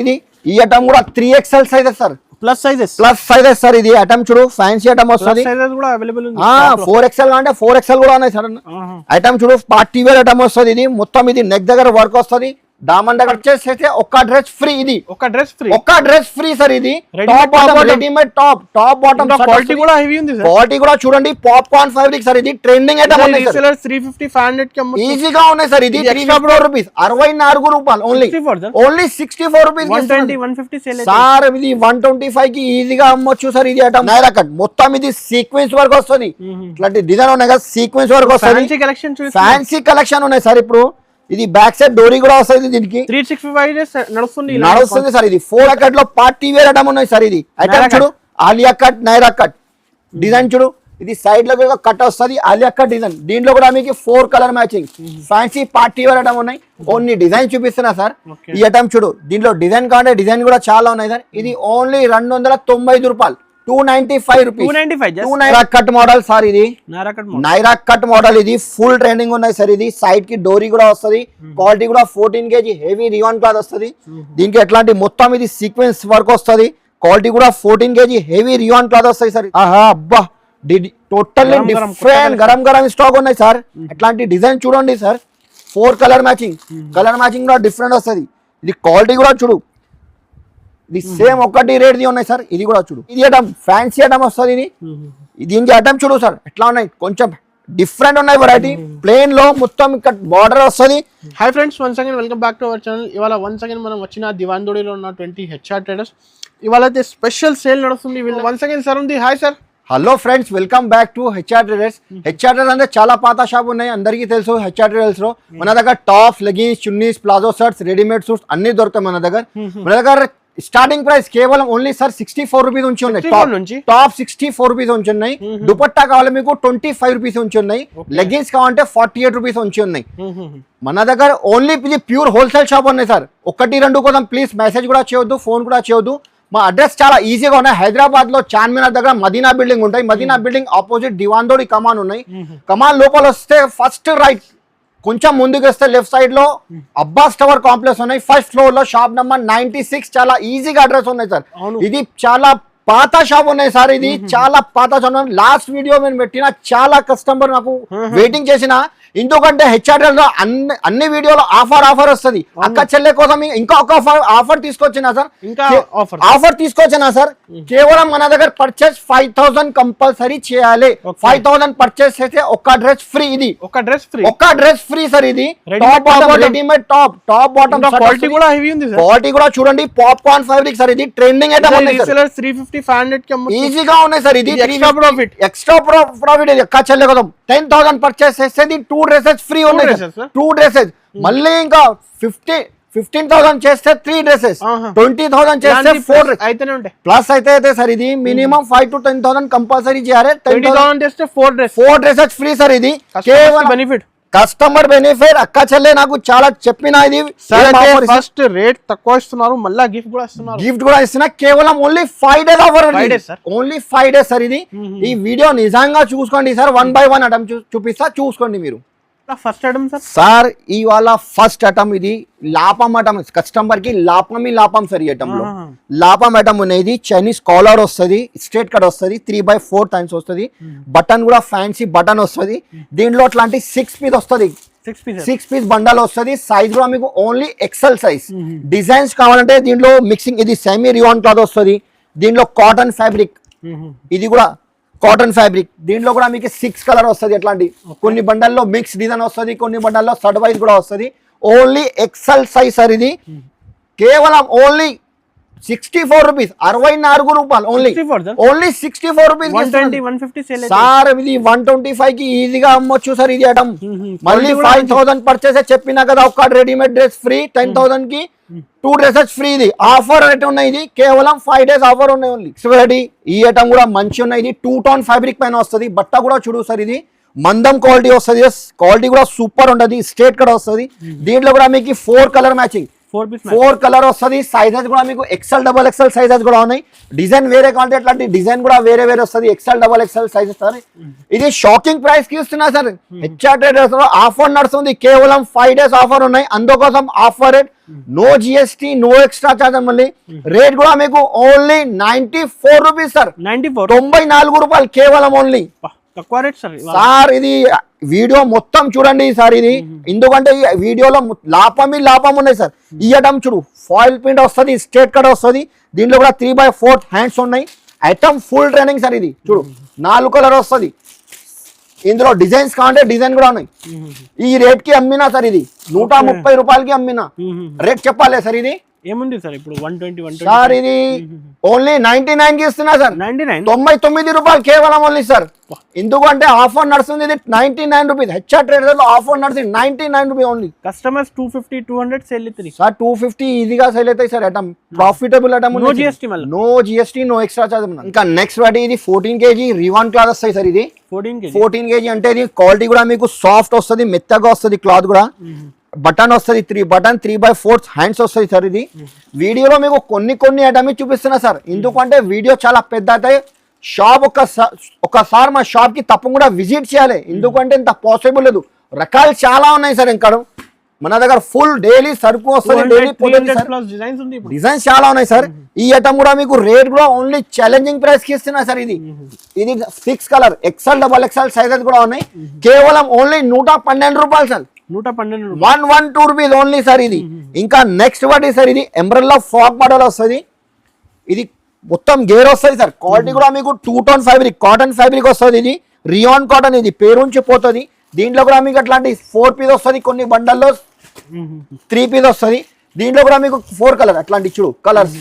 ఇది ఈ ఐటమ్ కూడా 3XL sizes sir, plus sizes sir. ఇది ఐటమ్ చూడు ఫ్యాన్సీ ఐటమ్ వస్తుంది. సైజెస్ కూడా అవైలబుల్ ఉంది. 4XL అంటే 4XL కూడా ఉన్నాయి సార్. ఐటమ్ చూడు పార్టీ వేర్ ఐటమ్ వస్తుంది. ఇది మొత్తం ఇది నెక్ దగ్గర వర్క్ వస్తుంది. దామన్ దగ్గర వచ్చేసి ఒక్క డ్రెస్ ఫ్రీ. ఇది ఒక్క డ్రెస్ ఫ్రీ సార్. ఇది top bottom readymade top bottom quality కూడా హెవీ ఉంది సార్. క్వాలిటీ కూడా చూడండి పాప్కార్న్ ఫ్యాబ్రిక్ సార్. ఇది ట్రెండింగ్ ఐటమ్ ఉన్నాయి సార్. 350 500 కి అమ్మొచ్చు ఈజీగా ఉన్నాయి సార్. ఇది 354 రూపీస్ 64 రూపాయలు ఓన్లీ 64 రూపీస్ 120 150 సేల్ సార్. ఇది 125 కి ఈజీగా అమ్మొచ్చు సార్. ఇది ఐటమ్ నైరా కట్ మొత్తం ఇది సీక్వెన్స్ వర్క్ వస్తుంది. ఇట్లాంటి డిజైన్ ఉన్నాయి కదా, సీక్వెన్స్ వర్క్ వస్తుంది. ఫ్యాన్సీ కలెక్షన్ ఉన్నాయి సార్. ఇప్పుడు ఇది బ్యాక్ సైడ్ డోరీ కూడా వస్తుంది. దీనికి 365 డేస్ నడుస్తుంది సార్. ఇది 4 కట్ లో పార్టీ వేర్ ఐటమ్ ఉన్నాయి సార్. ఇది ఐటమ్ చూడు Alia cut Naira cut design చూడు. ఇది సైడ్ లో కూడా కట్ వస్తుంది ఆలియా కట్ డిజైన్. దీంట్లో కూడా మీకు 4 colour matching fancy party wear item ఉన్నాయి. ఓన్లీ డిజైన్ చూపిస్తున్నా సార్. ఈ ఐటమ్ చూడు దీంట్లో డిజైన్ కావాలంటే డిజైన్ కూడా చాలా ఉన్నాయి సార్. ఇది ఓన్లీ 295 రూపాయలు 295 rupees. Naira cut model sir. ఇది నైరా కట్ మోడల్. ఇది ఫుల్ ట్రెండింగ్ ఉన్నాయి సార్. ఇది సైడ్ కి డోరీ కూడా వస్తుంది. క్వాలిటీ కూడా 14 kg హెవీ రియాన్ క్లాత్ వస్తుంది. దీనికి ఎట్లాంటి మొత్తం ఇది సీక్వెన్స్ వర్క్ వస్తుంది. క్వాలిటీ కూడా 14 kg హెవీ రియాన్ క్లాత్ వస్తాయి సార్. అబ్బా టోటల్లీ డిఫరెంట్ గరం స్టాక్ ఉన్నాయి సార్. అట్లాంటి డిజైన్ చూడండి సార్. 4 కలర్ మ్యాచింగ్ కూడా డిఫరెంట్ వస్తుంది. ఇది క్వాలిటీ కూడా చూడు. ఇది సేమ్ ఒకటి రేట్ ది ఉన్నాయి సార్. ఇది కూడా చూడు. ఇది ఐటమ్ ఫ్యాన్సీ ఐటమ్ వస్తుంది. ఇది దీనికి ఐటమ్ చూడు సార్ ఎట్లా ఉన్నాయి. కొంచెం డిఫరెంట్ ఉన్నాయి వెరైటీ. ప్లేన్ లో మొత్తం ఇక్కడ బార్డర్ వస్తుంది. Hi friends, once again welcome back to our channel. ఇవాళ వన్స్ అగైన్ మనం వచ్చిన దివాన్దోడిలో ఉన్న 20 HR ట్రేడర్స్. ఇవాళ అయితే స్పెషల్ సేల్ నడుస్తుంది. వన్స్ అగైన్ సార్ ఉంది. Hi sir. Hello friends, welcome back to HR traders. HR traders అంటే చాలా పాత షాప్ ఉన్నాయి, అందరికీ తెలుసు. HR ట్రేడర్స్ లో మన దగ్గర tops, leggings, chunnis, palazzo shirts, readymade suits అన్ని దొరుకుతాయి మన దగ్గర. మన దగ్గర స్టార్టింగ్ ప్రైస్ కేవలం ఓన్లీ సార్ 64 రూపీస్ ఉంచి ఉన్నాయి. టాప్ 64 రూపీస్ ఉంచి ఉన్నాయి. దుపట్టా కావాలి మీకు 25 రూపీస్ ఉంచి ఉన్నాయి. లెగిన్స్ కావాలంటే 48 రూపీస్ ఉంచి ఉన్నాయి. మన దగ్గర ఓన్లీ ఇది ప్యూర్ హోల్సేల్ షాప్ ఉన్నాయి సార్. 1-2 కోసం ప్లీజ్ మెసేజ్ కూడా చేయొద్దు, ఫోన్ కూడా చేయొద్దు. మా అడ్రస్ చాలా ఈజీగా ఉన్నాయి. హైదరాబాద్ లో చార్మినార్ దగ్గర మదీనా బిల్డింగ్ ఉంటాయి. మదీనా బిల్డింగ్ ఆపోజిట్ దివాన్దోడి కమాన్ ఉన్నాయి. కమాన్ లోపల వస్తే ఫస్ట్ రైట్, కొంచెం ముందుకు వస్తే లెఫ్ట్ సైడ్ లో అబ్బాస్ టవర్ కాంప్లెక్స్ ఉన్నాయి. ఫస్ట్ ఫ్లోర్ లో షాప్ నెంబర్ 96. చాలా ఈజీగా అడ్రస్ ఉన్నాయి సార్. ఇది చాలా పాత షాప్ ఉన్నాయి సార్. ఇది చాలా పాత షాప్. లాస్ట్ వీడియో నేను పెట్టిన చాలా కస్టమర్ నాకు వెయిటింగ్ చేసిన. ఎందుకంటే HR లో అన్ని వీడియోలో ఆఫర్ వస్తుంది. అక్క చెల్లె కోసం ఇంకా ఒక ఆఫర్ తీసుకొచ్చినా సార్. ఆఫర్ తీసుకొచ్చినా సార్. కేవలం మన దగ్గర పర్చేస్ 5000 కంపల్సరీ చేయాలి. 5000 పర్చేస్ చేస్తే ఒక్క డ్రెస్ ఫ్రీ. ఇది ఒక్క డ్రెస్ ఫ్రీ సార్. ఇది top bottom readymade top bottom quality కూడా హెవీ ఉంది సార్. క్వాలిటీ కూడా చూడండి పాప్కార్న్ ఫ్యాబ్రిక్ సార్. ఇది ట్రెండింగ్ ఐటమ్ ఉన్నాయి సార్. 350 500 కి అమ్మొచ్చు ఈజీగా ఉన్నాయి సార్. ఇది ఎక్స్ట్రా ప్రాఫిట్. ఇది అక్క చెల్లె కోసం 10,000 పర్చేస్ చేస్తే 2 డ్రెసెస్ ఫ్రీ ఉన్నాయి. 2 డ్రెసెస్ మళ్ళీ ఇంకా 15,000 చేస్తే 3 డ్రెసెస్, 20,000 చేస్తే 4 అయితేనే ఉంటాయి. ప్లస్ అయితే సార్ ఇది మినిమం 5 to 10,000 కంపల్సరీ చేయాలి. 10,000 చేస్తే 4 డ్రెసెస్ ఫ్రీ సార్. ఇది కేవలం బెనిఫిట్, కస్టమర్ బెనిఫిట్. అక్క చెల్లె నాకు చాలా చెప్పిన. ఇది ఫస్ట్ రేట్ తక్కువ ఇస్తున్నారు, మళ్ళీ గిఫ్ట్ కూడా ఇస్తున్నా. కేవలం only 5 days offer. Only 5 days sir. ఇది ఈ వీడియో నిజంగా చూసుకోండి సార్. 1 by 1 ఐటమ్ చూపిస్తా, చూసుకోండి మీరు. ఫస్ట్ ఐటమ్ సార్ ఇవాళ ఫస్ట్ ఐటమ్ ఇది లాపం ఐటమ్. కస్టమర్ కి లాపం సార్. ఈ ఐటమ్ లో లాపం ఐటమ్ ఉన్నది. చైనీస్ కాలర్ వస్తుంది, స్ట్రేట్ కట్ వస్తుంది, 3/4 టైమ్స్ వస్తుంది. బటన్ కూడా ఫ్యాన్సీ బటన్ వస్తుంది. దీంట్లో అట్లాంటి 6 పీస్ వస్తుంది. 6 పీస్ బండల్ వస్తుంది. సైజ్ కూడా మీకు ఓన్లీ XL సైజ్. డిజైన్స్ కావాలంటే దీంట్లో మిక్సింగ్. ఇది సెమీ రియాన్ క్లాత్ వస్తుంది. దీంట్లో కాటన్ ఫ్యాబ్రిక్. ఇది కూడా కాటన్ ఫ్యాబ్రిక్. దీంట్లో కూడా మీకు 6 కలర్ వస్తుంది. ఎట్లాంటి కొన్ని బండల్లో మిక్స్ డిజైన్ వస్తుంది, కొన్ని బండల్లో సర్డ్ వైజ్ కూడా వస్తుంది. Only XL size sir. ఇది కేవలం ఓన్లీ 64 రూపీస్ 64 రూపాయలు ఓన్లీ 64 రూపీస్ సార్. ఇది 125 కి ఈజీగా అమ్మొచ్చు సార్. ఇది ఐటమ్ మళ్ళీ 5000 పర్చేస్ చెప్పినా కదా. ఒక్క రెడీమేడ్ డ్రెస్ ఫ్రీ, 10,000 కి 2 డ్రెసెస్ ఫ్రీ. ఇది ఆఫర్ రేట్ ఉన్నాయి. ఇది కేవలం 5 days ఆఫర్ ఉన్నాయి ఓన్లీ. ఈ ఐటమ్ కూడా మంచి ఉన్నాయి. ఇది 2-tone ఫ్యాబ్రిక్ పైన వస్తుంది. బట్ట కూడా చూడు సార్. ఇది మందం క్వాలిటీ వస్తుంది. క్వాలిటీ కూడా సూపర్ ఉంటుంది. స్ట్రేట్ కట్ వస్తుంది. దీంట్లో కూడా మీకు 4 కలర్ మ్యాచింగ్ 4 పీస్ 4 కలర్ వస్తుంది. సైజెస్ కూడా మీకు ఎక్సెల్ డబల్ ఎక్సెల్ సైజెస్ కూడా ఉన్నాయి. డిజైన్ వేరే కావాలంటే అట్లాంటి డిజైన్ కూడా వేరే వేరే వస్తుంది. XL double XL sizes sir. ఇది షాకింగ్ ప్రైస్ కి ఇస్తున్నా సార్. హెచ్ఆర్ ట్రేడర్స్ లో ఆఫర్ నడుస్తుంది. కేవలం 5 days ఆఫర్ ఉన్నాయి. అందుకోసం offer rate no GST no extra charge. మళ్ళీ రేట్ కూడా మీకు ఓన్లీ 94 రూపీస్ సార్. 94 రూపాయలు కేవలం ఓన్లీ. తక్కువ రేట్ సార్ ఇది వీడియో మొత్తం చూడండి సార్. ఇది ఎందుకంటే ఈ వీడియోలో లాభం ఉన్నాయి సార్. ఈ ఐటమ్ చూడు ఫాయిల్ ప్రింట్ వస్తుంది, స్ట్రేట్ కట్ వస్తుంది. దీంట్లో కూడా 3/4 హ్యాండ్స్ ఉన్నాయి. Item full training sir. ఇది చూడు 4 కలర్ వస్తుంది. ఇందులో డిజైన్స్ కావాలంటే డిజైన్ కూడా ఉన్నాయి. ఈ రేట్ కి అమ్మినా సార్. ఇది 130 రూపాయలకి అమ్మినా. రేట్ చెప్పాలి సార్. ఇది ఏముంది సార్ ఇప్పుడు 120 సార్. ఇది ఓన్లీ 99 కి ఇస్తున్నా సార్. 99 రూపాయలు కేవలం ఓన్లీ సార్. ఎందుకంటే ఆఫర్ నడుస్తుంది. ఇది 99 రూపీస్. హెచ్ఆర్ ట్రేడర్స్ లో ఆఫర్ నడుస్తుంది 99 రూపీస్ ఓన్లీ. కస్టమర్స్ 250 200 సేల్ అవుతుంది సార్. 250 ఈజీగా సేల్ అవుతాయి sir. Item profitable item. No GST no extra charge. ఇంకా నెక్స్ట్ వాటి ఇది 14 kg రివాన్ క్లాత్ వస్తాయి సార్. ఇది 14 kg అంటే ఇది క్వాలిటీ కూడా మీకు సాఫ్ట్ వస్తుంది, మెత్తగా వస్తుంది. క్లాత్ కూడా బటన్ వస్తుంది. 3/4 హ్యాండ్స్ వస్తుంది సార్. ఇది వీడియోలో మీకు కొన్ని ఐటమ్ చూపిస్తున్నా సార్. ఎందుకంటే వీడియో చాలా పెద్ద అవుతాయి. షాప్ ఒకసారి మా షాప్ కి తప్పకుండా విజిట్ చేయాలి. ఎందుకంటే ఇంత పాసిబుల్ లేదు. రకాలు చాలా ఉన్నాయి సార్. ఇంకా మన దగ్గర ఫుల్ డైలీ సరుకు వస్తుంది. డైలీ డిజైన్స్ చాలా ఉన్నాయి సార్. ఈ ఐటమ్ కూడా మీకు రేట్ కూడా ఓన్లీ ఛాలెంజింగ్ ప్రైస్ కి ఇస్తున్నా సార్. ఇది 6 colour XL double XL sizes కూడా ఉన్నాయి. కేవలం ఓన్లీ 112 రూపాయలు సార్. 112 rupees only sir. ఇది ఇంకా నెక్స్ట్ వాటి సార్. ఇది ఎంబ్రెల్లా ఫ్రాక్ మోడల్ వస్తుంది. ఇది మొత్తం గేర్ వస్తుంది సార్. క్వాలిటీ కూడా మీకు 2 టోన్ ఫ్యాబ్రిక్ కాటన్ ఫ్యాబ్రిక్ వస్తుంది. ఇది రియాన్ కాటన్. ఇది పేరుంచి పోతుంది. దీంట్లో కూడా మీకు అట్లాంటి 4 పీస్ వస్తుంది. కొన్ని బండల్లో 3 పీస్ వస్తుంది. దీంట్లో కూడా మీకు 4 కలర్ అట్లాంటి చూడు colours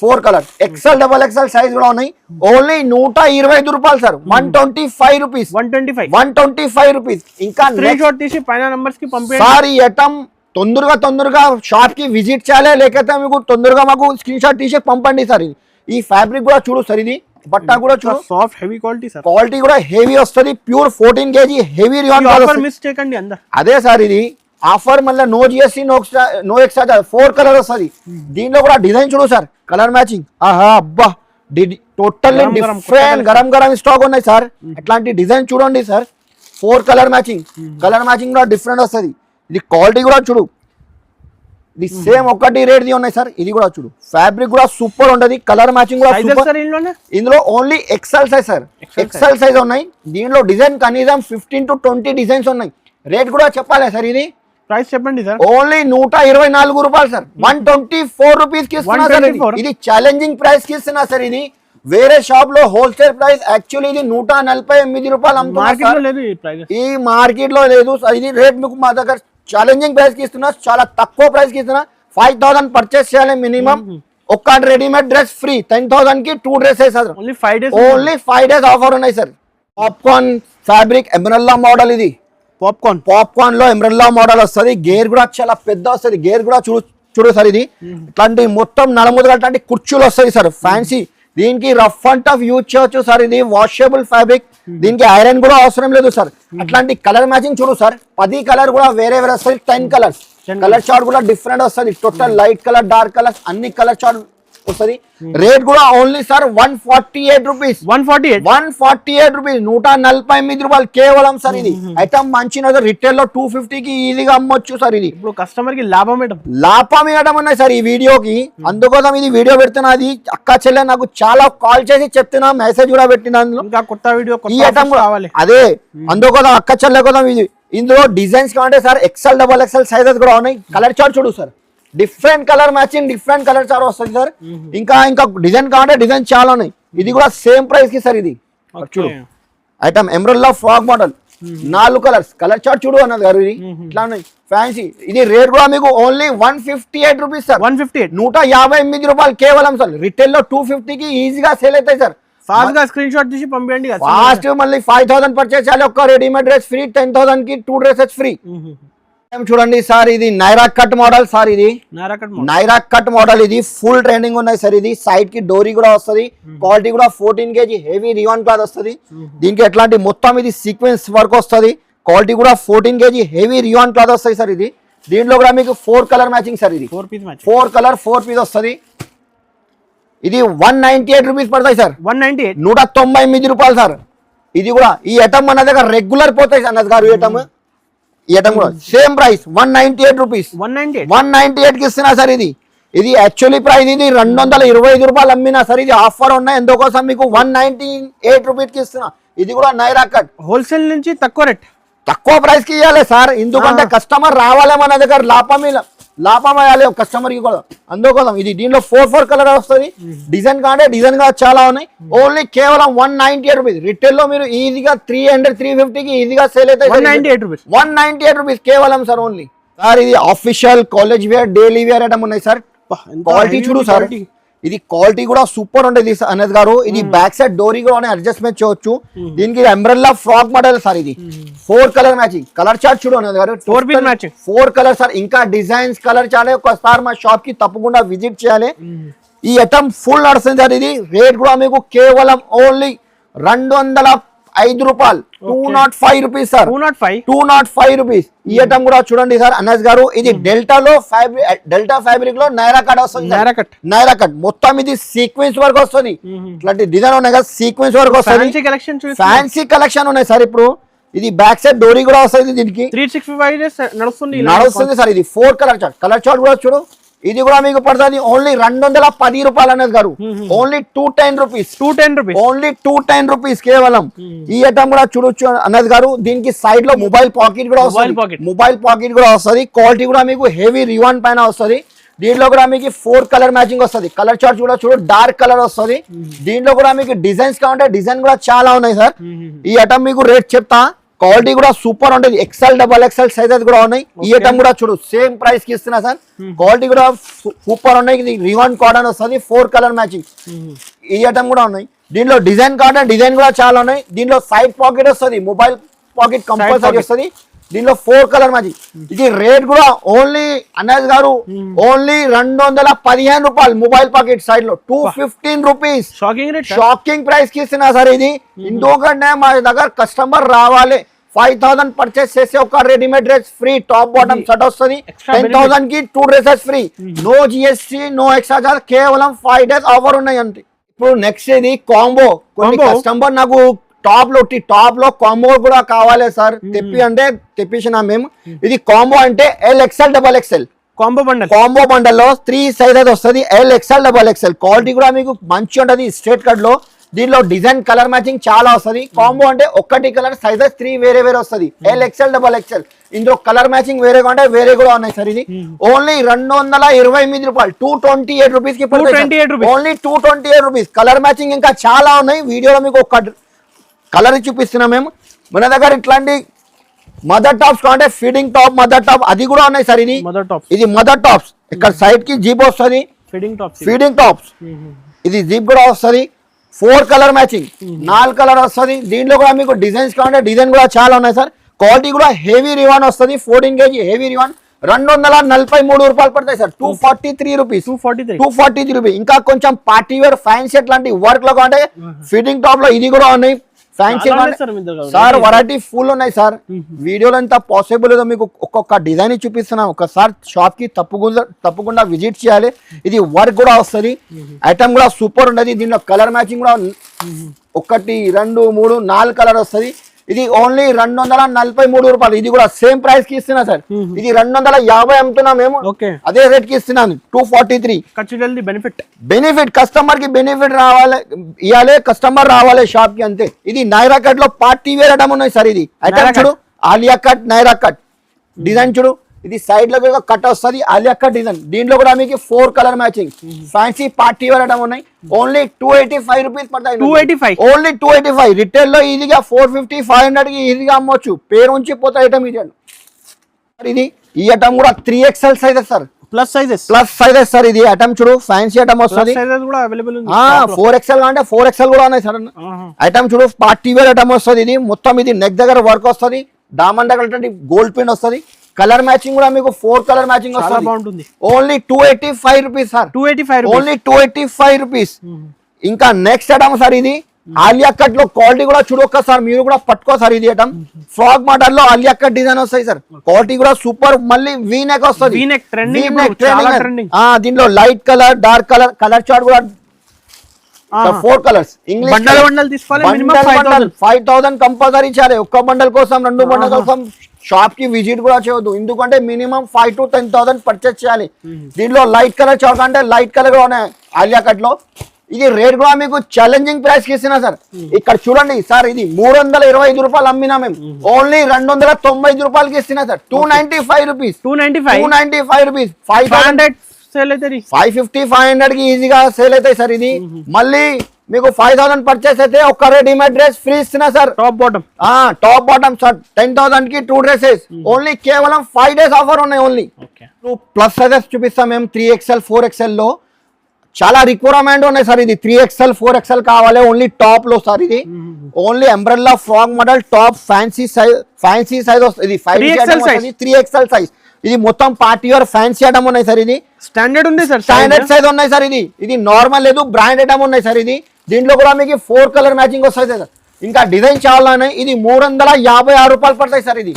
4 colours XL double XL size కూడా ఉన్నాయి. ఓన్లీ 125 రూపాయలు సార్. 125 రూపీస్. 125 రూపీస్. ఇంకా సార్ ఈ ఐటమ్ తొందరగా షాప్ కి విజిట్ చేయాలి. లేకపోతే మీకు తొందరగా మాకు స్క్రీన్ షాట్ తీసి పంపండి సార్. ఈ ఫ్యాబ్రిక్ కూడా చూడు సార్. ఇది బట్ట కూడా చూడు soft heavy quality sir. Quality కూడా హెవీ వస్తుంది. Pure 14 kg heavy rayon. అదే సార్. ఇది ఆఫర్ మళ్ళీ no GST no extra 4 colour వస్తుంది. దీంట్లో కూడా డిజైన్ చూడు సార్. కలర్ మ్యాచింగ్ ఆహా అబ్బా టోటల్లీ డిఫరెంట్ గరం స్టాక్ ఉన్నాయి సార్. అట్లాంటి డిజైన్ చూడండి సార్. 4 కలర్ మ్యాచింగ్ కూడా డిఫరెంట్ వస్తుంది. ఇది క్వాలిటీ కూడా చూడు. ఇది సేమ్ ఒకటి రేట్ ది ఉన్నాయి సార్. ఇది కూడా చూడు ఫ్యాబ్రిక్ కూడా సూపర్ ఉంటది. కలర్ మ్యాచింగ్ కూడా సూపర్. ఇందులో only XL size sir. XL size ఉన్నాయి. దీనిలో డిజైన్ కనీసం 15 to 20 డిజైన్స్ ఉన్నాయి. రేట్ కూడా చెప్పాలి సార్. ఇది ప్రైస్ చెప్పండి సార్. ఓన్లీ 124 రూపాయలు సార్. 124 రూపీస్ కి ఇస్తున్నా సార్. ఇది ఛాలెంజింగ్ ప్రైస్ కి ఇస్తున్నా సార్. ఇది వేరే షాప్ లో హోల్సేల్ ప్రైస్ యాక్చువల్లీ ఇది 148 రూపాయలు అమ్ముతున్నారు. ఈ మార్కెట్ లో లేదు. ఇది రేట్ మీకు మా దగ్గర ఛాలెంజింగ్ ప్రైస్ కి ఇస్తున్నా. చాలా తక్కువ ప్రైస్ కి ఇస్తున్నా. 5000 పర్చేస్ చేయాలి మినిమం. ఒక్క రెడీమేడ్ డ్రెస్ ఫ్రీ. 10,000 కి 2 dresses sir. Only 5 days offer ఉన్నాయి sir. Popcorn fabric umbrella model. ఇది పాప్కార్న్ లో ఎంబ్రెల్లా మోడల్ వస్తుంది. గేర్ కూడా చాలా పెద్ద వస్తుంది. గేర్ కూడా చూడు సార్. ఇది ఇట్లాంటి మొత్తం నలుముదలు అట్లాంటి కుర్చీలు వస్తాయి సార్. ఫ్యాన్సీ. దీనికి రఫ్ అండ్ టఫ్ యూజ్ చేయొచ్చు సార్. ఇది వాషబుల్ ఫ్యాబ్రిక్. దీనికి ఐరన్ కూడా అవసరం లేదు సార్. అట్లాంటి కలర్ మ్యాచింగ్ చూడు సార్. 10 కలర్ కూడా వేరే వస్తుంది. 10 కలర్స్. కలర్ చార్ట్ కూడా డిఫరెంట్ వస్తుంది. Total light colour dark colours అన్ని కలర్ చార్ట్ వస్తుంది. రేట్ కూడా ఓన్లీ సార్ 148 రూపీస్. 148 రూపీస్. 148 రూపాయలు కేవలం సార్. ఇది ఐటమ్ మంచి రిటైల్ లో 250 కి ఈజీగా అమ్మొచ్చు సార్. ఇది ఇప్పుడు కస్టమర్ కి లాభం ఇవ్వడం ఉన్నాయి సార్ ఈ వీడియోకి. అందుకోసం ఇది వీడియో పెడుతున్నా. అది అక్క చెల్లె నాకు చాలా కాల్ చేసి చెప్తున్నా. మెసేజ్ కూడా పెట్టిన. కొత్త వీడియో ఈ ఐటమ్ అదే అందుకోసం అక్క చెల్లె కోసం ఇది. ఇందులో డిజైన్స్ కావాలంటే sir XL double XL sizes కూడా ఉన్నాయి. కలర్ చార్ట్ చూడు sir. Different colour matching different colour chart వస్తుంది సార్. ఇంకా డిజైన్ కావాలంటే డిజైన్ చాలా ఉన్నాయి. ఇది కూడా సేమ్ ప్రైస్ కి సార్. ఇది చూడు item umbrella frock model 4 colours. Colour chart చూడు అన్నది గారు. ఇది ఇట్లా ఉన్నాయి ఫ్యాన్సీ. ఇది రేట్ కూడా మీకు ఓన్లీ 158 రూపీస్ సార్. 158 రూపాయలు కేవలం సార్. రిటైల్ లో 250 కి ఈజీగా సేల్ అవుతాయి సార్. ఫాస్ట్ గా స్క్రీన్ షాట్ తీసి పంపించండి. ఫాస్ట్ మళ్ళీ 5000 పర్చేస్ చేయాలి. ఒక్క రెడీమేడ్ డ్రెస్ ఫ్రీ. 10,000 కి 2 డ్రెస్సెస్ ఫ్రీ. చూడండి సార్. ఇది నైరా కట్ మోడల్ సార్. ఇది నైరా కట్ మోడల్. ఇది ఫుల్ ట్రెండింగ్ ఉన్నాయి సార్. ఇది సైడ్ కి డోరీ కూడా వస్తుంది. క్వాలిటీ కూడా 14 kg హెవీ రియాన్ క్లాత్ వస్తుంది. దీనికి ఎట్లాంటి మొత్తం ఇది సీక్వెన్స్ వర్క్ వస్తుంది. క్వాలిటీ కూడా 14 kg హెవీ రియాన్ క్లాత్ వస్తాయి సార్. ఇది దీంట్లో కూడా మీకు 4 కలర్ మ్యాచింగ్ సార్ ఇది 4 పీస్ మ్యాచ్ 4 కలర్ 4 పీస్ వస్తుంది ఇది 198 రూపీస్ పడతాయి సార్ 198 198 రూపాయలు సార్ ఇది కూడా ఈ ఐటమ్ మన దగ్గర రెగ్యులర్ పోతాయి అన్నది గారు ఈ ఐటమ్ కూడా సేమ్ ప్రైస్ 198 రూపీస్ 198 కి ఇస్తున్నా సార్ ఇది యాక్చువల్లీ ప్రైస్ ఇది 225 రూపాయలు అమ్మినా సార్ ఇది ఆఫర్ ఉన్నాయి ఎందుకోసం మీకు 198 రూపీస్ కి ఇస్తున్నా ఇది కూడా నైరా కట్ హోల్సేల్ నుంచి తక్కువ ప్రైస్ కి ఇవ్వాలి సార్ ఎందుకంటే కస్టమర్ రావాలి మన దగ్గర లాభం అయ్యాలి కస్టమర్ కి కూడా అందుకోసం ఇది దీనిలో 4 కలర్ వస్తుంది డిజైన్ కాంటే డిజైన్ గా చాలా ఉన్నాయి ఓన్లీ కేవలం 198 రూపీస్ రిటైల్ లో మీరు ఈజీగా 300-350 కి ఈజీగా సేల్ అయితే 198 రూపీస్ కేవలం సార్ ఓన్లీ సార్ ఇది official college wear daily wear item ఉన్నాయి సార్ క్వాలిటీ చూడు సార్ ఇది క్వాలిటీ కూడా సూపర్ ఉంటుంది అనేది గారు ఇది బ్యాక్ సైడ్ డోరీ కూడా అడ్జస్ట్మెంట్ చేయొచ్చు దీనికి అంబ్రెల్లా ఫ్రాక్ మోడల్ సార్ ఇది 4 కలర్ మ్యాచింగ్ కలర్ చార్ట్ చూడు అనేది గారు 4 కలర్ సార్ ఇంకా డిజైన్స్ కలర్ చార్ట్ ఒకసారి మా షాప్ కి తప్పకుండా విజిట్ చేయాలి ఈ ఐటమ్ ఫుల్ నడుస్తుంది సార్ ఇది రేట్ కూడా మీకు కేవలం ఓన్లీ 205 రూపాయలు 205 రూపీస్ సార్ 205 రూపీస్ ఈ ఐటమ్ కూడా చూడండి సార్ అనస్ గారు ఇది డెల్టా ఫ్యాబ్రిక్ లో నైరా కట్ వస్తుంది నైరా కట్ మొత్తం ఇది సీక్వెన్స్ వర్క్ వస్తుంది ఇట్లాంటి డిజైన్ ఉన్నాయి కదా సీక్వెన్స్ వర్క్ వస్తుంది ఫ్యాన్సీ కలెక్షన్ ఉన్నాయి సార్ ఇప్పుడు ఇది బ్యాక్ సైడ్ డోరీ కూడా వస్తుంది దీనికి 365 డేస్ నడుస్తుంది సార్ ఇది 4 కలర్ చార్ట్ కూడా చూడు ఇది కూడా మీకు పడుతుంది ఓన్లీ 210 రూపాయలు అనేది గారు ఓన్లీ 210 రూపీస్ ఓన్లీ 210 రూపీస్ కేవలం ఈ ఐటమ్ కూడా చూడొచ్చు అనేది గారు దీనికి సైడ్ లో మొబైల్ పాకెట్ కూడా వస్తుంది మొబైల్ పాకెట్ కూడా వస్తుంది క్వాలిటీ కూడా మీకు హెవీ రివాన్ పైన వస్తుంది దీంట్లో కూడా మీకు 4 కలర్ మ్యాచింగ్ వస్తుంది కలర్ చార్ట్ కూడా చూడు డార్క్ కలర్ వస్తుంది దీంట్లో కూడా మీకు డిజైన్స్ కావాలంటే డిజైన్ కూడా చాలా ఉన్నాయి సార్ ఈ ఐటమ్ మీకు రేట్ చెప్తా క్వాలిటీ కూడా సూపర్ ఉంటుంది XL XXL సైజెస్ కూడా ఉన్నాయి ఈ ఐటమ్ కూడా చూడు సేమ్ ప్రైస్ కి ఇస్తున్నా సార్ క్వాలిటీ కూడా సూపర్ ఉన్నాయి ఇది రివాన్ కాటన్ వస్తుంది 4 కలర్ మ్యాచింగ్ ఈ ఐటమ్ కూడా ఉన్నాయి దీంట్లో డిజైన్ కాటన్ డిజైన్ కూడా చాలా ఉన్నాయి దీంట్లో సైడ్ పాకెట్ వస్తుంది మొబైల్ పాకెట్ కంపల్సరీ వస్తుంది దీనిలో 4 కలర్ మ్యాచింగ్ ఇది రేట్ కూడా ఓన్లీ అనస్ గారు ఓన్లీ 215 రూపాయలు మొబైల్ పాకెట్ సైడ్ లో 215 రూపీస్ షాకింగ్ ప్రైస్ కి ఇస్తున్నా సార్ ఇది ఎందుకంటే మా దగ్గర కస్టమర్ రావాలి 5000 పర్చేస్ చేసే ఒక readymade dress free top bottom set వస్తుంది 10,000 కి 2 dresses free no GST no extra charge కేవలం 5 డేస్ ఆఫర్ ఉన్నాయి అంతే ఇప్పుడు నెక్స్ట్ ఇది కాంబో కొన్ని కస్టమర్ నాకు టాప్ లో కాంబో కూడా కావాలి సార్ తెప్పించిన మేము ఇది కాంబో అంటే LXL XXL కాంబో బండల్ లో 3 సైజెస్ వస్తుంది LXL XXL క్వాలిటీ కూడా మీకు మంచి ఉంటది స్ట్రేట్ కట్ లో దీనిలో డిజైన్ కలర్ మ్యాచింగ్ చాలా వస్తుంది కాంబో అంటే ఒక్కటి కలర్ సైజెస్ 3 వేరే వస్తుంది LXL XXL ఇందులో కలర్ మ్యాచింగ్ వేరేగా ఉంటాయి వేరే కూడా ఉన్నాయి సార్ ఇది ఓన్లీ 228 రూపాయలు 228 రూపీస్ కి ఓన్లీ 228 రూపీస్ కలర్ మ్యాచింగ్ ఇంకా చాలా ఉన్నాయి వీడియోలో మీకు ఒక కలర్ చూపిస్తున్నాం మేము మన దగ్గర ఇట్లాంటి మదర్ టాప్స్ కావాలంటే ఫీడింగ్ టాప్ మదర్ టాప్ అది కూడా ఉన్నాయి సార్ ఇది మదర్ టాప్స్ ఇక్కడ సైడ్ కి జీప్ వస్తుంది ఫీడింగ్ టాప్స్ ఇది జీప్ కూడా వస్తుంది 4 కలర్ మ్యాచింగ్ 4 కలర్ వస్తుంది దీంట్లో కూడా మీకు డిజైన్స్ కావాలంటే డిజైన్ కూడా చాలా ఉన్నాయి సార్ క్వాలిటీ కూడా హెవీ రివాన్ వస్తుంది 14 kg హెవీ రివాన్ 243 రూపాయలు పడతాయి సార్ 243 రూపీస్ ఇంకా కొంచెం పార్టీ వేర్ ఫ్యాన్సీ లాంటి వర్క్ లో కావాలంటే ఫిట్టింగ్ టాప్ లో ఇది కూడా ఉన్నాయి ఫ్యాన్సీ సార్ వెరైటీ ఫుల్ ఉన్నాయి సార్ వీడియోలో ఎంత పాసిబుల్ ఏదో మీకు ఒక్కొక్క డిజైన్ చూపిస్తున్నాం ఒకసారి షాప్ కి తప్పకుండా విజిట్ చేయాలి ఇది వర్క్ కూడా వస్తుంది ఐటమ్ కూడా సూపర్ ఉండదు దీనిలో కలర్ మ్యాచింగ్ కూడా 1 2 3 4 కలర్ వస్తుంది ఇది ఓన్లీ 243 రూపాయలు ఇది కూడా సేమ్ ప్రైస్ కి ఇస్తున్నా సార్ ఇది 250 అమ్ముతున్నా మేము అదే రేట్ కి ఇస్తున్నాను 243 బెనిఫిట్ కస్టమర్ కి బెనిఫిట్ రావాలి ఇవ్వాలి కస్టమర్ రావాలి షాప్ కి అంతే ఇది నైరా కట్ లో పార్టీ వేర్ ఐటమ్ ఉన్నాయి సార్ ఇది ఐటమ్ చూడు Alia cut Naira cut design చూడు ఇది సైడ్ లో కట్ వస్తుంది ఆలియా కట్ డిజైన్ దీంట్లో కూడా మీకు 4 colour matching fancy party wear item ఉన్నాయి ఓన్లీ 285 రూపీస్ పడతాయి ఓన్లీ 285 రిటైల్ లో ఈజీగా 450 500 కి ఈజీగా అమ్మొచ్చు పేరు ఉంచి పోతాయి ఐటమ్ ఇది ఈ ఐటమ్ కూడా 3XL sizes sir plus sizes sir ఇది ఐటమ్ చూడు ఫ్యాన్సీ ఐటమ్ వస్తుంది 4XL అంటే 4XL కూడా ఉన్నాయి సార్ ఐటమ్ చూడు పార్టీ వేర్ ఐటమ్ వస్తుంది ఇది మొత్తం ఇది నెక్ దగ్గర వర్క్ వస్తుంది డామండ్ దగ్గర గోల్డ్ పిన్ వస్తుంది కలర్ మ్యాచింగ్ కూడా మీకు 4 కలర్ మ్యాచింగ్ వస్తుంది only 285 rupees sir only 285 rupees ఇంకా నెక్స్ట్ ఐటమ్ సార్ ఇది ఆలియా కట్ లో క్వాలిటీ కూడా చూడు ఒక్కసారి, మీరు కూడా పట్టుకోసారి. ఇది ఐటమ్ ఫ్రాక్ మోడల్ లో ఆలియా కట్ డిజైన్ వస్తాయి సార్, క్వాలిటీ కూడా సూపర్. మళ్ళీ వీ నెక్ వస్తుంది, దీంట్లో light colour, dark colour, colour chart కూడా 4 కలర్స్. ఇంగ్లీష్ 5,000 కంపల్సరీ ఇచ్చారు. ఒక్క బండల్ కోసం 2 బండల్ కోసం షాప్ కి విజిట్ కూడా చేయొద్దు, ఎందుకంటే మినిమం 5,000 to 10,000 పర్చేస్ చేయాలి. దీంట్లో లైట్ కలర్ చార్ట్ అంటే లైట్ కలర్ కూడా ఉన్నాయి ఆలియా కట్ లో. ఇది రేట్ కూడా మీకు ఛాలెంజింగ్ ప్రైస్ కి ఇస్తున్నా సార్. ఇక్కడ చూడండి సార్, ఇది 325 రూపాయలు అమ్మినా మేము ఓన్లీ 295 రూపాయలకి ఇస్తున్నా సార్. 295 rupees, 295 rupees. 550 500 కి ఈజీగా సేల్ అవుతాయి సార్. ఇది మళ్ళీ మీకు 5,000 పర్చేస్ అయితే ఒక్క రెడీమేడ్ డ్రెస్ ఫ్రీ ఇస్తున్నా సార్. టాప్ బాటమ్ సార్ 10,000 కి 2 డ్రెస్సెస్ ఓన్లీ. కేవలం 5 days ఆఫర్ ఉన్నాయి ఓన్లీ. ప్లస్ సైజెస్ చూపిస్తాం మేము 3XL 4XL లో. చాలా రిక్వైర్మెంట్ ఉన్నాయి సార్. ఇది 3XL 4XL కావాలి ఓన్లీ టాప్ లో సార్. ఇది only umbrella frock model top fancy size వస్తుంది. ఇది 3XL సైజ్. ఇది మొత్తం పార్టీ వేర్ ఫ్యాన్సీ ఐటమ్ ఉన్నాయి సార్. ఇది స్టాండర్డ్ ఉంది సార్, స్టాండర్డ్ సైజ్ ఉన్నాయి సార్. ఇది నార్మల్ లేదు, బ్రాండ్ ఐటమ్ ఉన్నాయి సార్. ఇది దీంట్లో కూడా మీకు 4 కలర్ మ్యాచింగ్ వస్తాయి సార్. ఇంకా డిజైన్ చాలా ఉన్నాయి. ఇది 356 రూపాయలు పడతాయి సార్. ఇది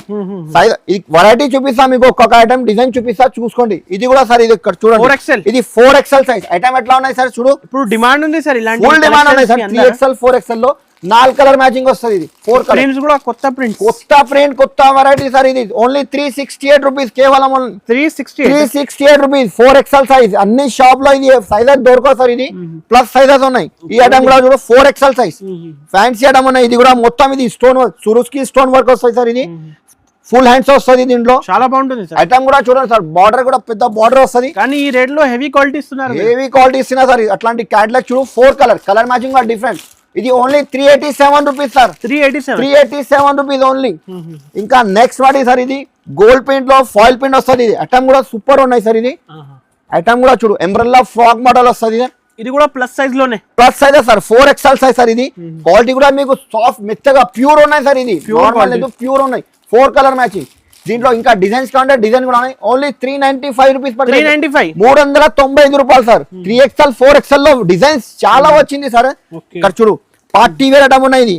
సైజ్, ఇది వెరైటీ చూపిస్తా మీకు, ఒక్కొక్క ఐటమ్ డిజైన్ చూపిస్తా చూసుకోండి. ఇది కూడా సార్, ఇది ఇక్కడ చూడండి 4XL. ఇది 4XL సైజ్ ఐటమ్ ఎట్లా ఉన్నాయి సార్ చూడు. ఇప్పుడు డిమాండ్ ఉంది సార్, ఇలాంటి ఫుల్ డిమాండ్ ఉన్నాయి సార్. 3XL 4XL లో 4 కలర్ మ్యాచింగ్ వస్తుంది. ఇది 4 కలర్స్ కూడా కొత్త ప్రింట్, కొత్త వెరైటీ సార్. ఇది ఓన్లీ 368 రూపీస్, కేవలం 368 రూపీస్. 4XL సైజ్ అన్ని షాప్ లో ఇది సైజెస్ దొరకవు సార్. ఇది ప్లస్ సైజెస్ ఉన్నాయి. ఈ ఐటమ్ కూడా చూడు 4XL సైజ్ ఫ్యాన్సీ ఐటమ్ ఉన్నాయి. ఇది కూడా మొత్తం ఇది స్టోన్ వర్క్, సురుస్కి స్టోన్ వర్క్ వస్తాయి సార్. ఇది ఫుల్ హ్యాండ్స్ వస్తుంది. దీంట్లో చాలా బాగుంటుంది సార్. ఐటమ్ కూడా చూడండి సార్, బార్డర్ కూడా పెద్ద బార్డర్ వస్తుంది. కానీ ఈ రేట్ లో హెవీ క్వాలిటీ ఇస్తున్నారు, హెవీ క్వాలిటీ ఇస్తున్నా సార్. అట్లాంటి క్యాట్లాగ్ చూడు 4 కలర్ మ్యాచింగ్ కూడా డిఫరెంట్. ఇది only 387 rupees sir. 387 rupees only. ఇంకా నెక్స్ట్ వాటి సార్, ఇది గోల్డ్ పెయింట్ లో ఫాయిల్ పెయింట్ వస్తుంది. ఇది ఐటమ్ కూడా సూపర్ ఉన్నాయి సార్. ఇది ఐటమ్ కూడా చూడు ఎంబ్రెల్లా ఫ్రాక్ మోడల్ వస్తుంది. ఇది కూడా ప్లస్ సైజ్ లోనే, plus size sir. 4XL size sir. ఇది క్వాలిటీ కూడా మీకు సాఫ్ట్ మెత్తగా ప్యూర్ ఉన్నాయి సార్. ఇది ప్యూర్ ఉన్నాయి. 4 కలర్ మ్యాచింగ్. దీంట్లో ఇంకా డిజైన్స్ కావాలంటే డిజైన్ కూడా ఉన్నాయి. ఓన్లీ 395 రూపీస్ పడుతుంది. 395 రూపాయలు సార్. 3XL 4XL లో డిజైన్స్ చాలా వచ్చింది సార్. ఇక్కడ చూడు పార్టీ వేర్ ఐటమ్ ఉన్నాయి. ఇది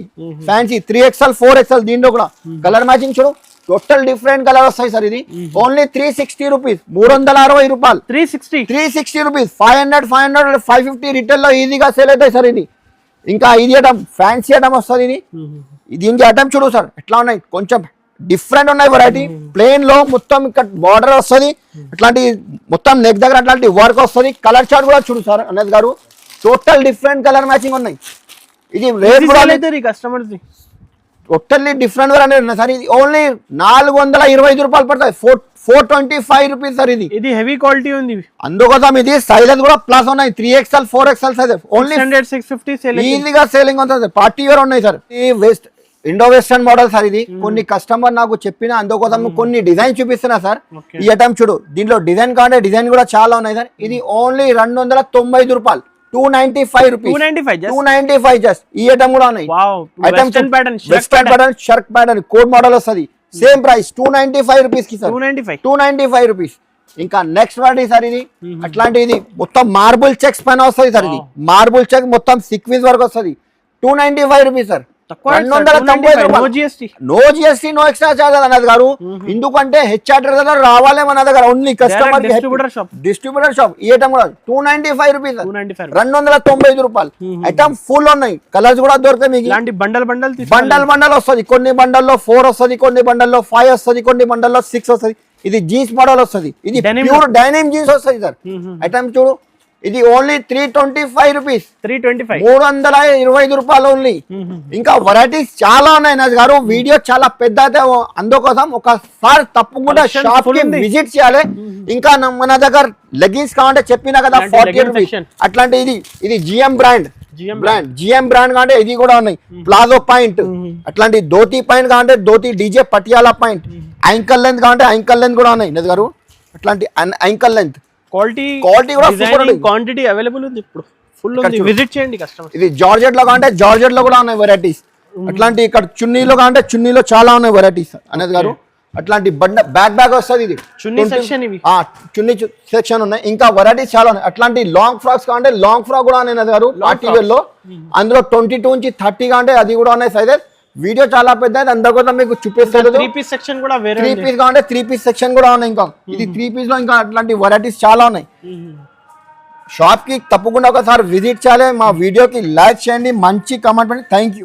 ఫ్యాన్సీ 3XL 4XL. దీంట్లో కూడా కలర్ మ్యాచింగ్ చూడు, టోటల్ డిఫరెంట్ కలర్ వస్తాయి సార్. ఇది ఓన్లీ 360 రూపీస్, 360 రూపాయలు. 360 రూపీస్. 500 550 రిటైల్ లో ఈజీగా సేల్ అవుతాయి సార్. ఇది ఇంకా ఇది ఐటమ్ ఫ్యాన్సీ ఐటమ్ వస్తుంది. ఇది దీనికి ఐటమ్ చూడు సార్ ఎట్లా ఉన్నాయి, కొంచెం డిఫరెంట్ ఉన్నాయి వెరైటీ. ప్లేన్ లో మొత్తం ఇక్కడ బార్డర్ వస్తుంది, అట్లాంటి మొత్తం నెక్ దగ్గర అట్లాంటి వర్క్ వస్తుంది. కలర్ చార్ట్ కూడా చూడు సార్ అనేది గారు, టోటల్ డిఫరెంట్ కలర్ మ్యాచింగ్ ఉన్నాయి. ఇది రేట్ కూడా కస్టమర్స్ టోటల్లీ డిఫరెంట్ వెరైటీ ఉన్నాయి సార్. ఇది ఓన్లీ 425 రూపాయలు పడతాయి. 425 రూపీస్ సార్. ఇది హెవీ క్వాలిటీ ఉంది, అందుకోసం ఇది సైజెస్ కూడా ప్లస్ ఉన్నాయి. 3XL 4XL సైజ్ ఓన్లీ 650 ఈజీగా సేలింగ్ అవుతుంది. పార్టీ వేర్ ఉన్నాయి సార్. ఈ ఇండో వెస్టర్న్ మోడల్ సార్. ఇది కొన్ని కస్టమర్ నాకు చెప్పిన, అందుకోసం కొన్ని డిజైన్ చూపిస్తున్నా సార్. ఈ ఐటమ్ చూడు, దీంట్లో డిజైన్ కావాలంటే డిజైన్ కూడా చాలా ఉన్నాయి సార్. ఇది ఓన్లీ 295 రూపాయలు. 295 రూపీస్, 295 జస్ట్. ఈ ఐటమ్ కూడా ఉన్నాయి. Western pattern shirt pattern code model వస్తుంది. సేమ్ ప్రైస్ 295 రూపీస్ కి సార్. 295 రూపీస్. ఇంకా నెక్స్ట్ వాటి సార్, ఇది అట్లాంటి ఇది మొత్తం మార్బుల్ చెక్స్ పైన వస్తుంది సార్. ఇది మార్బుల్ చెక్ మొత్తం సిక్వీన్స్ వరకు వస్తుంది. 295 రూపీస్ సార్. 290 రూపాయలు. No GST no extra charges అన్నది గారు. ఎందుకంటే హెచ్ఆర్ దగ్గర రావాలి మన దగ్గర ఓన్లీ కస్టమర్ డిస్ట్రిబ్యూటర్ షాప్. ఈ ఐటమ్ కూడా 295 రూపీస్, 295 రూపాయలు. ఐటమ్ ఫుల్ ఉన్నాయి. కలర్స్ కూడా దొరుకుతాయి మీకు. బండల్ వస్తుంది. కొన్ని బండల్లో 4 వస్తుంది, కొన్ని బండల్లో 5 వస్తుంది, కొన్ని బండల్లో 6 వస్తుంది. ఇది జీన్స్ మోడల్ వస్తుంది. ఇది ప్యూర్ డైనిమ్ జీన్స్ వస్తుంది సార్. ఐటమ్ చూడు, ఇది ఓన్లీ 325 రూపీస్, 325 రూపాయలు ఓన్లీ. ఇంకా వెరైటీస్ చాలా ఉన్నాయి నాజ్ గారు. వీడియో చాలా పెద్ద అయితే, అందుకోసం ఒకసారి తప్పకుండా షాప్ కి విజిట్ చేయాలి. ఇంకా మన దగ్గర లెగ్గిన్స్ కావాలంటే చెప్పినా కదా 40 రూపీస్. అట్లాంటి ఇది జిఎం బ్రాండ్ కావాలంటే ఇది కూడా ఉన్నాయి. ప్లాజో పాయింట్ అట్లాంటి ధోతి పాయింట్ కావాలంటే dhoti DJ Patiala point. Ankle length కావాలంటే యాంకల్ లెంత్ కూడా ఉన్నాయి నాజ్ గారు. అట్లాంటి యాంకల్ లెంత్ క్వాలిటీ కూడా క్వాంటిటీ అవైలబుల్ ఉంది. ఇప్పుడు ఫుల్ ఉంది, విజిట్ చేయండి కస్టమర్. ఇది జార్జెట్ లో కావాలంటే జార్జెట్ లో కూడా ఉన్నాయి వెరైటీస్. అట్లాంటి ఇక్కడ చున్నీలో కావాలంటే చున్నీలో చాలా ఉన్నాయి వెరైటీస్ అనేది గారు. అట్లాంటి బ్యాక్ వస్తుంది ఇది చున్నీ సెక్షన్ ఇవి చున్నీ సెక్షన్ ఉన్నాయి. ఇంకా వెరైటీస్ చాలా ఉన్నాయి. అట్లాంటి లాంగ్ ఫ్రాక్స్ కావాలంటే లాంగ్ ఫ్రాక్ కూడా ఉన్నాయి గారు పార్టీ వేర్ లో. అందులో 22 నుంచి 30 కావాలంటే అది కూడా ఉన్నాయి సైజెస్. వీడియో చాలా పెద్ద అందుకోసం మీకు చూపిస్తారు. 3 పీస్ సెక్షన్ కూడా వేరే 3 పీస్ కావాలంటే 3 పీస్ సెక్షన్ కూడా ఉన్నాయి. ఇంకా ఇది 3 పీస్ లో ఇంకా అట్లాంటి వెరైటీస్ చాలా ఉన్నాయి. షాప్ కి తప్పకుండా ఒకసారి విజిట్ చేయాలి. మా వీడియోకి లైక్ చేయండి, మంచి కామెంట్ చేయండి. Thank you.